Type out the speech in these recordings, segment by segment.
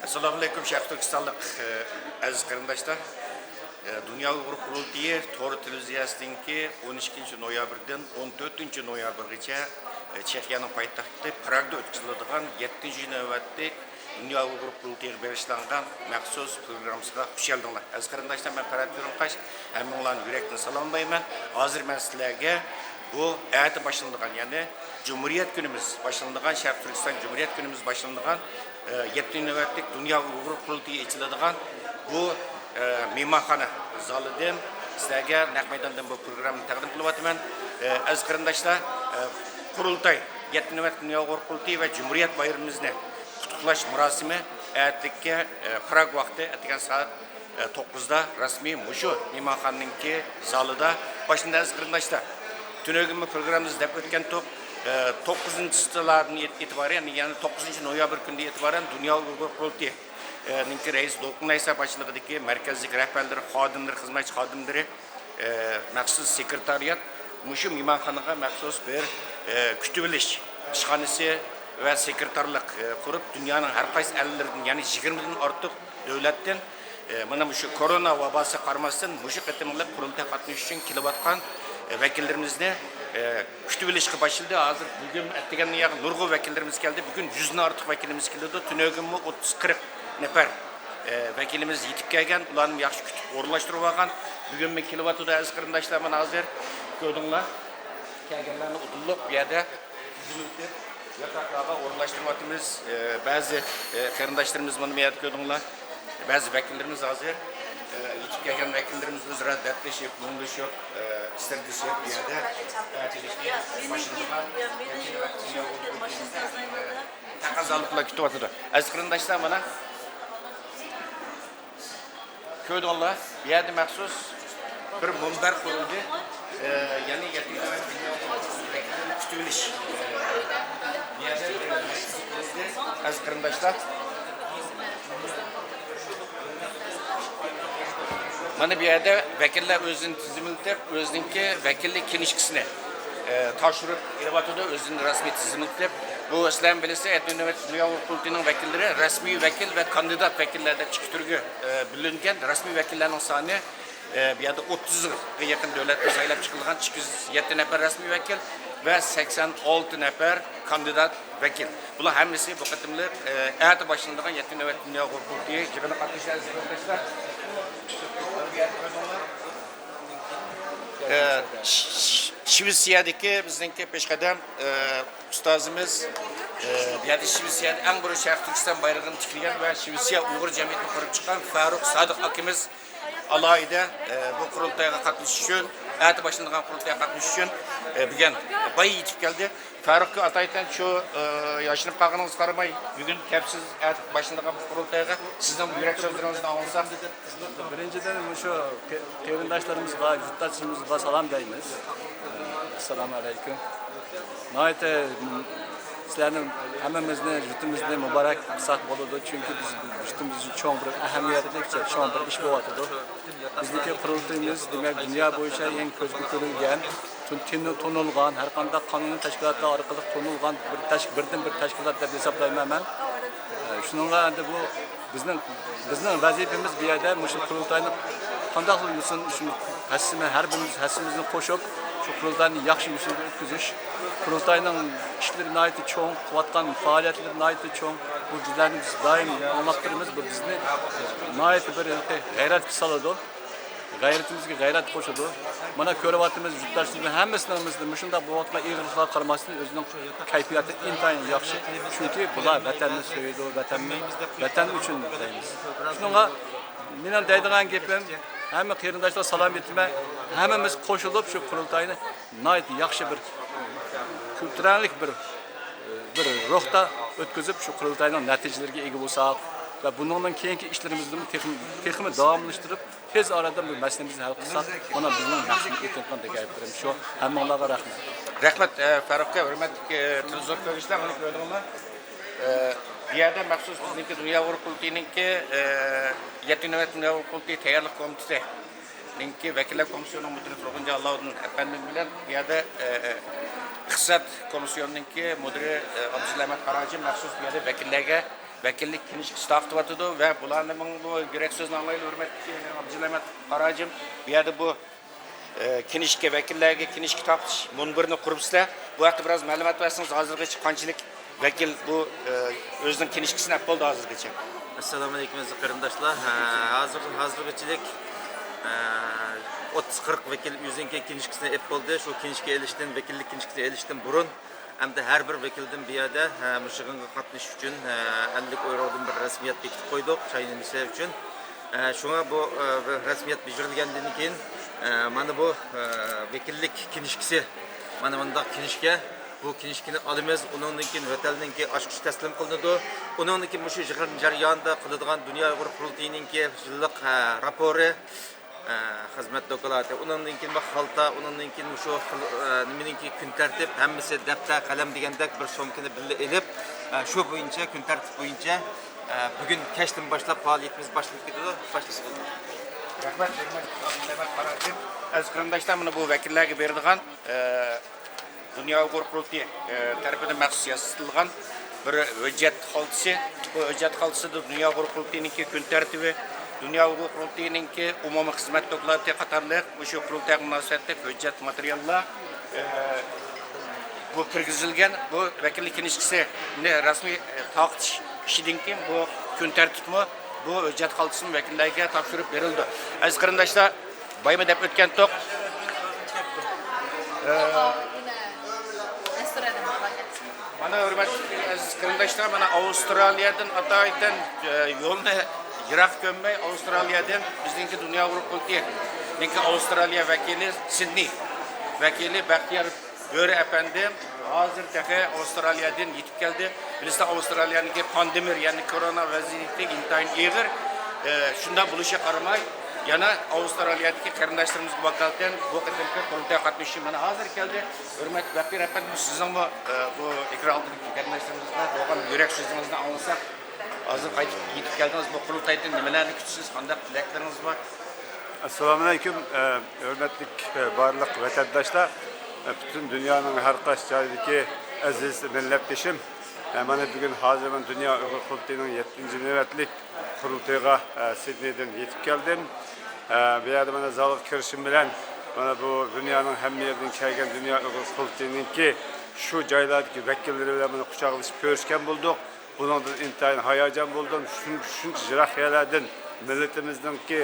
Assalamu alaikum Şarkı Türkistanlık aziz qarindoshlar. Dünya Uyghur Qurultayı To'g'ri televiziyasininki 12 noyabrdan 14 noyabrgacha Chexiyaning poytaxti Pragda o'tkaziladigan 7-ci navbatlik Dünya Uyghur Qurultayıga bag'ishlangan maxsus programmasiga xush keldinglar. Aziz qarindoshlar, men Farhat Yo'rinqash, hammanglarni yurakdan salomlayman. Hozir men sizlarga bu ayati başlanadigan, ya'ni Cumhuriyet günümüz başlanadigan, Şarkı Türkistan Cumhuriyet günümüz başlanadigan 7 navbatlik Dünya Uyghur Qurultayı içiladigan bu mehmonxona zalidan sizlarga naq maydondan bu programmani taqdim qilyapman. Aziz qarindoshlar, Qurultay 7 navbatlik Dünya Uyghur Qurultayı ve Cumhuriyet bayramimizni qutlaq murosimi ertaga Prag vaqti ertaga soat 9'da rasmiy mushu mehmonxonaninki zalida boshlanadi. Aziz qarindoshlar, tungi programmamiz deb o'tgan 9'lardan itibaren, yani 9 noyabr kundan itibaren Dünya Uyghur Qurultayı Ninki reis Dolqunaysa başçılığındaki merkezlik rehberleri, xodimler, hizmetçi xodimleri, məxsus sekretariyat, müşü mehmonxonaga məxsus bir kütübiliş işxanası ve sekretarlık kurup dünyanın her qaysi ellerinden, yani 20'den artıq devletten mana müşü korona vabası qarmasın müşü qatımlıq Qurultay qatnaş üçün kilovatqan vekillerimizni kütübilişke başladı. Hazır bugün ettiğen nurgu vekillerimiz geldi. Bugün 100'den artıq vekilimiz geldi. Tünögün mü 30-40 nefer vekilimiz yetip gelgen, ulanın yaxşı kütüp orlaştırıp algan. Bugün mi kilovatı da aziz qarindoshlarım hazır gördüңлар. Kelgenlerini udulluq bir yerde düzülüp yataklarga orlaştırmatımız. Bazı qarindoshlarımız bunu bir yerde gördüңлар. Bazı vekillerimiz hazır. Yetip gelgen vekillerimiz özra dertleşip, munduşup, isterdişip bir yerde takazalıkla kütüp atıdı. Aziz qarindoshlar, mana Köydüңлар, bir yerde məxsus bir mumbar kuruldu. Yani yetkiler kütübiliş. Bir yerde aziz qarindoshlar. Mana bir yerde vekiller özünün tizimlitip, özününki vekillik kinişkisini taşırıp, elevatıda özünün resmi tizimlitip, bu İslam bilisi Etni Nöbet Dünya Qurultayı'nın vekilleri resmi vekil ve kandidat vekillerde iki türlü bilingen resmi vekillerin sani bir yerde 30'a yakın devlette sayılıp çıkılgan 207 nefer resmi vekil ve 86 nefer kandidat vekil. Bunlar hemisi bu katımlar ertesi başlandıran Etni Nöbet Dünya Qurultayı yığını katmışlar. Şivsiyadaki bizdenki peşkadem ustazımız bir yerde Şivsiyada en büyük Şarkı Türkistan bayrağını tikleyen ve Şivsiya Uyghur Cemiyeti'ni kurup çıkan Faruk Sadık Akimiz alayda bu kurultaya katılış için, ertesi başlandıran kurultaya katılış için bugün bayi yetip geldi. Faruk ataytan şu yaşınıp kalkınız karamay bugün kepsiz başlandıran kurultaya sizden yürek sözlerinizden alınsa. Birinciden şu qarindoshlarımızga, yurtdoshimizga salom deymiz. Assalomu alaykum. Nayte sizlarning hammamizni yurtimizni muborak qilsak bo'ladi, chunki biz yurtimiz uchun cho'ng bir ahamiyatli cho'ng bir ish bo'lyapti. Bizniki qurultayimiz demak dunyo bo'yicha eng ko'zga ko'ringan, tunilgan, har qanday qonuniy tashkilotlar orqali tunilgan birdan bir tashkilot deb hisoblayman men. Shuningga endi bu bizning vazifamiz bu yerda shu qurultayni qanday qilmoqsin, shu har birimiz hassimizni qo'shib shu qurultayni yaxshi usulda o'tkazish, qurultayning ishlarini aytib cho'ng qilayotgan faoliyatlarini aytib cho'ng bu bizlarni biz doim anglab turamiz. Bu bizni nihoyat bir g'ayratga soladi. G'ayratimizga g'ayrat qo'shadi. Mana ko'ryapmiz yurtdoshlarimiz hammasini shunday bo'layotgan ig'irliklar qaramasdan o'zining kayfiyati intayin yaxshi. Chunki bular vatanni sevadi, vatan uchun deymiz. Shunga men deydigan gapim, hamma qarindoshlar salom aytma, hammamiz qo'shilib shu qurultayni nihoyat yaxshi bir kulturallik bir ruhda o'tkazib shu qurultayning natijalariga ega bo'lsak ve bundan keyingi işlerimizni texmi davomlashtirib tez arada bu masalamizni hal qilsak, mana bizning yaxshilik etgan deb aytdim. Shu hammalarga rahmat. Rahmat Faruk'a, hurmatli televizor ko'ruvchilar, mana ko'rdingizmi? Bu yerda maxsus bizniki Dünya Uyghur Qurultayı'ninki 7 navbat Dünya Uyghur Qurultayı tayyorlik komiteti ninki vakillar komisyonu müdiri Turg'unji Allohdin efendim bilan bu yerda iqtisod komisyonininki müdiri Abduzahmat Qarachi maxsus bu yerda vakillarga vakillik kinişkisi taqtıvatıdı ve bularning bu gerek sözünü anlayılı hürmetli Abdülhamid Qaracım bu yerda bu kinişke vakillarga kinişki taqtish munbirini quribsizlar. Bu haqda biraz ma'lumot bersangiz, hozirgacha qanchalik vakil bu o'zining kinişkisini olib bo'ldi hozirgacha. Assalomu alaykum aziz qarindoshlar. Hozirgachilik 30-40 vakil o'zining kinishkisini ep bo'ldi. Shu kinishga elishdan, vakillik kinishkisini elishdan burun hamda har bir vakildan bu yerda mushig'inga qatnashish uchun 50 yevrodan bir rasmiyat bekitib qo'ydik chaynanishi uchun. Shunga bu rasmiyat bejirilgandan keyin mana bu vakillik kinishkisi mana bunday kinishga bu kinishkini olamiz. Undan keyin vatanninki ochqish taslim qilinadi. Undan keyin mushu yig'in jarayonida qiladigan Dunyo Uyg'ur qurultiyininki yillik rapori xizmat doklati, undan keyin xalta, undan keyin mushu nimaninki kun tartib hammasi daftar qalam degandek bir so'mkini birga elib, shu bo'yicha kun tartib bo'yicha bugun kechdan boshlab faoliyatimiz boshlanib ketadi. Rahmat, Abdülhamid Qaracım. Aziz qarindoshlar, mana bu vakillarga berilgan Dunyo Uyg'ur qurultiyi tarafidan maxsus yasatilgan bir hujjat xaltasi. Bu hujjat xaltasida Dunyo Uyg'ur qurultiyininki kun tartibi, Dunyo Uyg'ur qurultiyininki umumiy xizmat doklati qatorliq shu qurultayga munosabatli hujjat materiallar bu kirgizilgan. Bu vakillik kinishkisini rasmiy taqtish ishidan keyin bu kun tartibmi bu hujjat xaltasini vakillarga topshirib berildi. Aziz qarindoshlar, bayma deb o'tgan to'q mana hurmatli aziz qarindoshlar, mana Avstraliyadan atoydan yo'lni yiroq ko'nmay Avstraliyadan bizningki Dunyo Uyg'ur qurultiyininki Avstraliya vakili Sidney vakili Baxtiyor Bo'ri apandim hozir taqa Avstraliyadan yetib keldi. Bilasizlar, Avstraliyaniki pandemiya, ya'ni korona vaziyati intayin og'ir. Shunda bo'lishiga qaramay yana Avstraliyadagi qarindoshlarimizga vakolatdan bu qadimki qurultay qatnashishi mana hozir keldi. Hurmatli Baxtiyor apandim, sizning bu ekran oldidagi qarindoshlarimizga bo'lgan yurak so'zingizni anglasak, hozir qaytib yetib keldingiz. Bu qurultaydan nimalarni kutasiz, qanday tilaklariniz bor? Assalomu alaykum, hurmatli barliq vatandoshlar, bütün dünyanın her kaç joyidagi aziz millatdoshim. Mana bugun hozir Dunyo Uyg'ur qurultayining 7-nji navbatlik qurultayga Sidneydan yetib keldim. Bu yerda mana zalga kirishim bilan mana bu dunyoning hamma yeridan kelgan Dunyo Uyg'ur qurultayininki shu joylardagi vakillari bilan mana quchoqlashib ko'rishgan bo'ldik. Bundan intayin hayajon bo'ldim. Shuncha yiroq yerlardan millatimizningki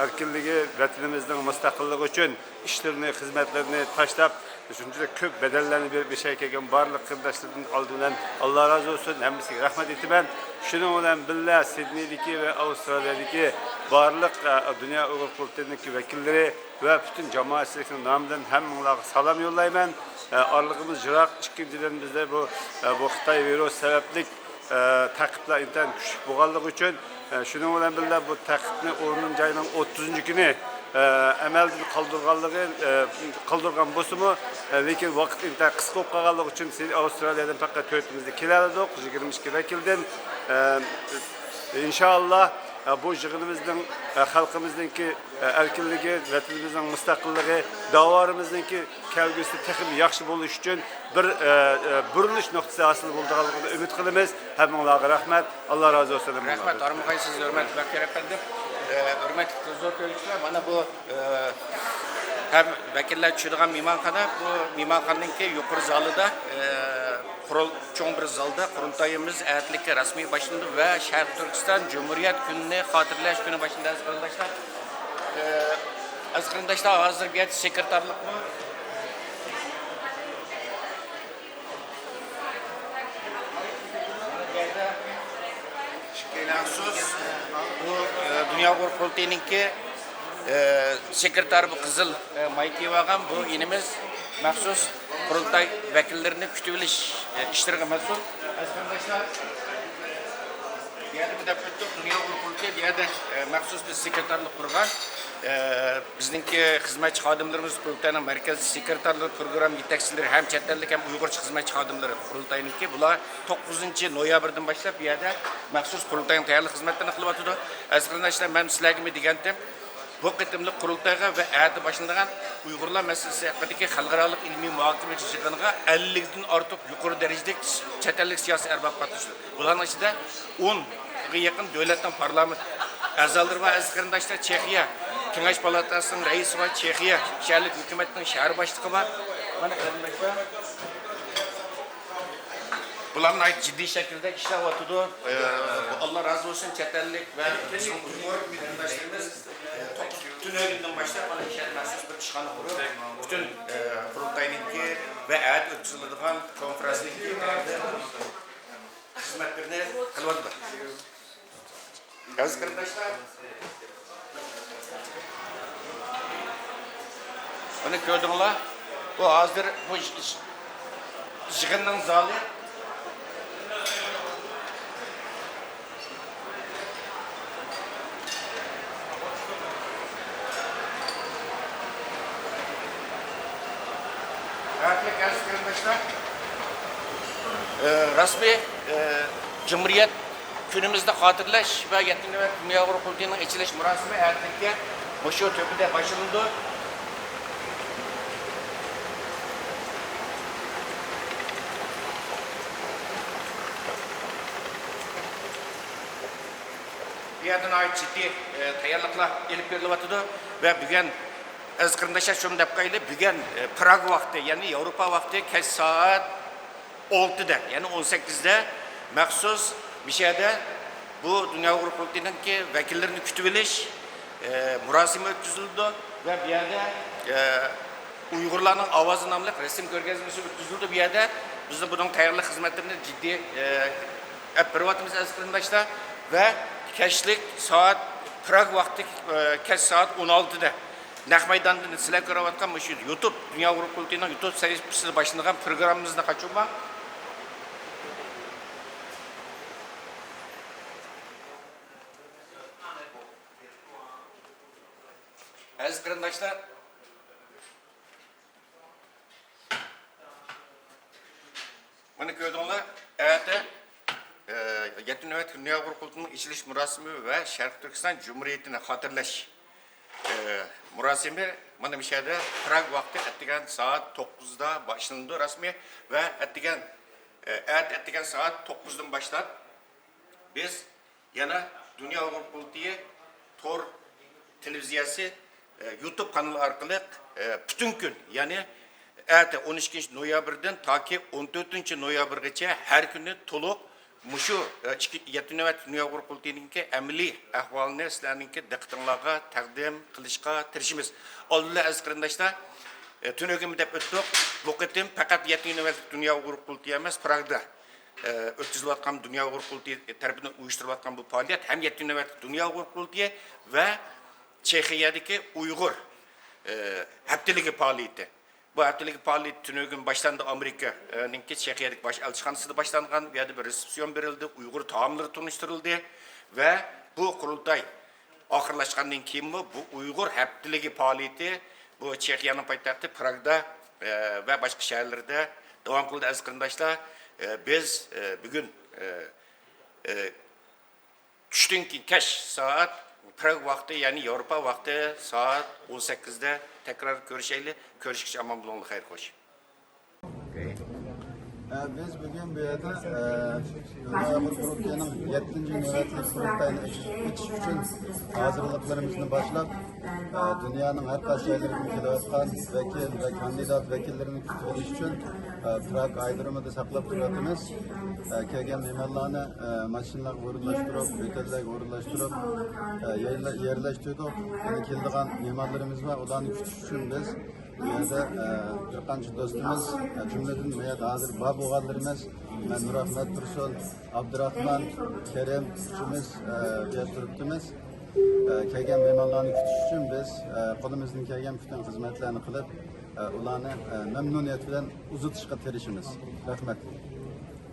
erkinligi, vatanimizning mustaqilligi uchun ishlarini, xizmatlarini tashlab, shuncha ko'p bedellarni berib yashab kelgan barliq qarindoshlardan oldindan Alloh rozi bo'lsin, hammasiga rahmat aytaman. Shuning bilan birga Sidneydagi va Avstraliyadagi barliq Dunyo Uyg'ur qurultayining vakillari va butun jamoatchilikning nomidan hammanglarga salom yo'llayman. Orlig'imiz yiroq, ikkinchidan bizda bu Xitoy virus sababli taqiblar intan kuchli bo'lganligi uchun shuning bilan birga bu taqibni o'rnin joyining 30-kuni amalda qoldirgan bo'lsa-mu, lekin vaqt inta qisqa bo'lib qolganligi uchun Avstraliyadan faqat 4-imizda keldik, 22 vakildan. İnşallah bu yig'inimizning xalqimizningki erkinligi, vatanimizning mustaqilligi, davarimizningki kelgusi texim yaxshi bo'lish uchun bir burilish nuqtasi hosil bo'lganligini umid qilamiz. Hammanglarga rahmat. Alloh rozi bo'lsin. Rahmat, armog'aysiz hurmatli Baxtiyor apandim. Hurmatli zo'r ko'ruvchilar, mana bu hem vakillar tushadigan mehmonxona, bu mehmonxonaningki yuqori zalida cho'ng bir zalda qurultayimiz ayatlikka rasmiy boshlandi va Sharq Turkiston Cumhuriyet kunini xotirlash kuni boshida aziz qarindoshlar. Aziz qarindoshlar, hozir bu yerda sekretarlikmi bu Dunyo Uyg'ur qurultayininki sekretari bu qizil mayka olgan bu inimiz maxsus qurultay vakillarini kutib olish ishlariga mas'ul. Aziz qarindoshlar, bu yerda bir daftar Dunyo Uyg'ur qurultayi, bu yerda maxsus bir sekretarlik qurgan. Bizningki xizmatchi xodimlarimiz qurultayning markaziy sekretarlari, program yetakchilari ham chet ellik ham Uyg'urcha xizmatchi xodimlari qurultayininki bular 9-noyabrdan boshlab bu yerda maxsus qurultayning tayyorlik xizmatlarini qilyapti. Aziz qarindoshlar, men sizlarga degandim, bu qitimli qurultayga va ayati başlangan Uyg'urlar masalasi haqidagi xalqaro ilmiy muhokama yig'iniga 50 dan ortiq yuqori darajadagi chet ellik siyosiy arbab qatnashdi. Bularning ichida 10 ga yaqin davlatdan parlament a'zolari va aziz qarindoshlar Chexiya Kengash palatasining raisi va Chexiya shaharlik hukumatining shahar boshlig'i va mana qarindoshlar bularning ait ciddi şekilde ishlayotdi. Allah razı olsun chet ellik va Uyg'ur qarindoshlarimiz tünögünden başlayıp bana işler mahsus bir işxana kurup bütün kurultayınki ve ayet ötküzülüdüğün konferansınki hizmetlerini kılmadılar. Aziz kardeşler, bunu gördüğünler, bu hazır bu yığının zali arkadaşlar, rasmi Cumhuriyet günümüzde hatırlaş ve yetkin ve Dünya Kurultayı'nın içiliş murasimi ertekte bu şu tepede başlandı. Bir yerden ait ciddi tayarlıkla elip verilir ve bugün aziz qarindoshlar shuni deb qo'yaylik, bugun Prag vaqti, ya'ni Yevropa vaqti kech soat 6da, ya'ni 18da maxsus bir yerda bu Dünya Kurultayı'nınki vakillerini kutib olish murosimi o'tkazildi ve bir yerda Uyg'urlarning ovozi nomli resim ko'rgazmasi o'tkazildi. Bu yerda bizni bunun tayyorlik xizmatlarini jiddiy olib boryapmiz aziz qarindoshlar ve kechlik soat Prag vaqti kech soat 16da Naq Maydan'da sizler ko'rayotgan şu YouTube Dünya Kurultayı'nın YouTube sayfasida başlangan programımızda kaçırma. Aziz qarindoshlar, mana ko'rdinglar, erta Yetkin navbat Dünya Kurultayı'nın içilish murosimi ve Sharq Turkiston Cumhuriyetini hatırlash murosimi mana bu yerda Prag vaqti atdigan soat 9da boshlanadi rasmi ve atdigan soat 9dan boshlab biz yana Dünya Kurultayı Tor televiziyasi YouTube kanalı orqali bütün gün yani 12 noyabrdan taki 14 noyabrgacha har kuni to'liq Muşu Yetkin navbat Dünya Kurultayı'nınki amaliy ahvolini sizlarninki diqqatingizga taqdim qilishga tirishimiz. Alloh aziz qarindoshlar, tunugim deb o'tdik. Bu qitim faqat Yetkin navbat Dünya Kurultayı emas, Pragda o'tkazilayotgan Dünya Kurultayı tarafidan uyushtirilgan bu faoliyat hem Yetkin navbat Dünya Kurultayı ve Chexiyadagi Uyg'ur haftaligi faoliyati. Bu haftalık faaliyet tünögün başlandı Amerika'nınki Çekya'daki elçixanasında başlangan ve bir resepsiyon verildi, Uygur taamları tanıştırıldı ve bu kurultay ahırlaşkandan keyin bu Uygur haftalık faaliyeti bu Çekya'nın paytaxtı Prag'da ve başka şehirlerde devam kıldı aziz qarindoshlar. Biz bugün tushdan keyin saat Prag vakti yani Avrupa vakti saat 18'de tekrar görüşelim. Görüşürüz aman bulunlu hayır hoş. Biz bugün bu yerda Dünya Kurultayı'nın 7. növbetlik kurultayını açış için hazırlıklarımızı başlap dünyanın her kaç yerlerinden kelayotgan vekil ve kandidat vekillerini kutlamak için Prag aydırımında saklap duruyoruz. Kelgen memarlarını maşinler orunlaştırıp, öteller orunlaştırıp yerleştirdik. Yani keldiğen memarlarımız var. Onların kütüş için biz bu yerda bir qancha do'stimiz jumladan bu yerda hozir bor bo'lganlarimiz Nurahmat Tursun, Abdurahman, Kerim uchimiz bu yerda turibdimiz. Kelgan mehmonlarni kutish uchun biz qo'limizdan kelgan bütün xizmatlarni qilib ularni mamnuniyat bilan uzatishga tirishamiz. Rahmat.